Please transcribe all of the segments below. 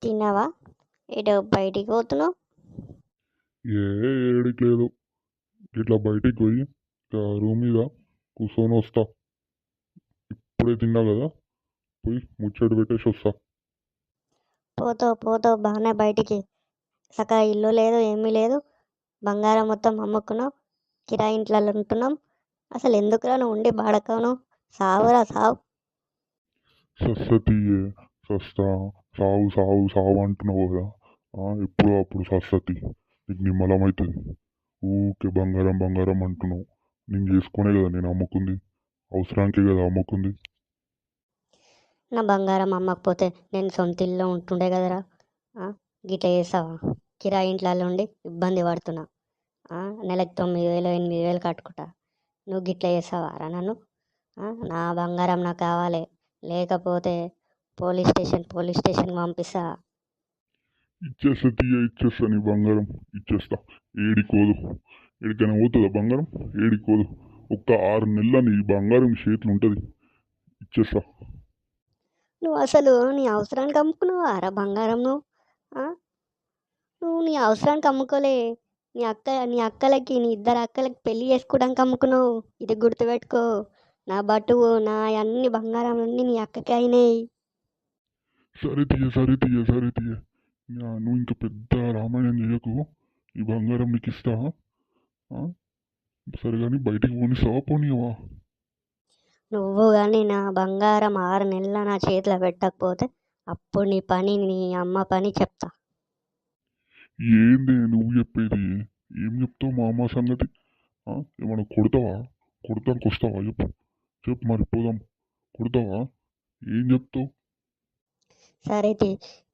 తిన్నావా? ఏటో బయటికి పోతున్నావు? ఏడికి లేదు. ఇట్లా బయటికి పోయి రూమ్ మీద కూర్చొని వస్తా. ఇప్పుడే తిన్నా కదా, పోయి ముచ్చట పెట్టేసి వస్తా. పోతావు పోతావు బాగానే బయటికి. సకా ఇల్లు లేదు ఏమీ లేదు. బంగారం మొత్తం అమ్ముకున్నావు. కిరాయి ఇంట్లలో ఉంటున్నాం. అసలు ఎందుకురా నువ్వు ఉండి బాడకను? సావురా సావు. సస్తీయే, సస్తా, సావు సావు సావు అంటున్నావు కదా. ఎప్పుడో అప్పుడు సస్తతి నీకు నిమ్మలం అవుతుంది. ఊకే బంగారం బంగారం అంటున్నావు. నేను చేసుకునే కదా నేను అమ్ముకుంది, అవసరానికే కదా అమ్ముకుంది. నా బంగారం అమ్మకపోతే నేను సొంత ఇల్లు ఉంటుండే కదరా. ఆ, గిట్ల చేస్తావా? కిరాయి ఇంట్లలో ఉండి ఇబ్బంది పడుతున్నా. నెలకు 9,000 8,000 కట్టుకుంటా. నువ్వు గిట్ల చేస్తావారా నన్ను? నా బంగారం నాకు కావాలి. లేకపోతే పోలీస్ స్టేషన్ పంపిస్తా. ఇచ్చేస్తా తీయ, ఇచ్చేస్తా నీ బంగారం ఇచ్చేస్తా. ఏడికోదు, ఎడికైనా పోతుందా బంగారం? ఏడికోదు. ఒక్క 6 నెలల నీ బంగారం చేతులు ఉంటుంది. ఇచ్చేస్తా. నువ్వు అసలు నీ అవసరానికి అమ్ముకున్నావారా బంగారం నువ్వు? ఆ? నువ్వు నీ అవసరానికి అమ్ముకోలే. నీ అక్కలకి నీ ఇద్దరు అక్కలకి పెళ్లి చేసుకోవడానికి అమ్ముకున్నావు. ఇది గుర్తుపెట్టుకో. నా బటువు నా అన్ని బంగారం అన్నీ నీ అక్కకి అయినాయి. సరే తీయ, సరే తీయ, సరే తీయ. నువ్వు ఇంక పెద్ద రామాయణం చేయకు. ఈ బంగారం నీకు ఇస్తా. ఆ? సరే కానీ బయటికి పోనిస్తావా పోనీయవా? నువ్వు కానీ నా బంగారం 6 నెలల నా చేతిలో పెట్టకపోతే అప్పుడు నీ పని నీ అమ్మ పని చెప్తా. ఏంది నువ్వు చెప్పేది? ఏం చెప్తావు మా అమ్మ సంగతి? ఏమన్నా కొడతావా? కొడతానికి వస్తావా? చెప్పు, చెప్పు మరి పోదాం. కొడతావా? ఏం చెప్తావు? సరే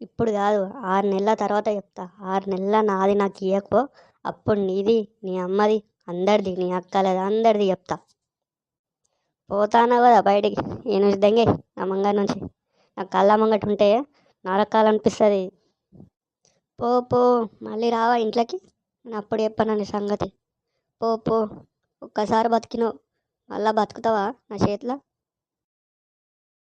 ఇప్పుడు కాదు, 6 నెలల తర్వాత చెప్తా. 6 నెలల నాది నాకు ఇయ్యకపో, అప్పుడు నీది నీ అమ్మది అందరిది నీ అక్కలది అందరిది చెప్తా. పోతాను కదా బయటికి. ఈ నుంచి దెంగే నా మంగారి నుంచి. నాకు కళ్ళ మంగటి ఉంటే నరకాలనిపిస్తుంది. పో పో, మళ్ళీ రావా ఇంట్లోకి? నేను అప్పుడు చెప్పాను నీ సంగతి. పో పో. ఒక్కసారి బతికినావు, మళ్ళా బతుకుతావా నా చేతిలో?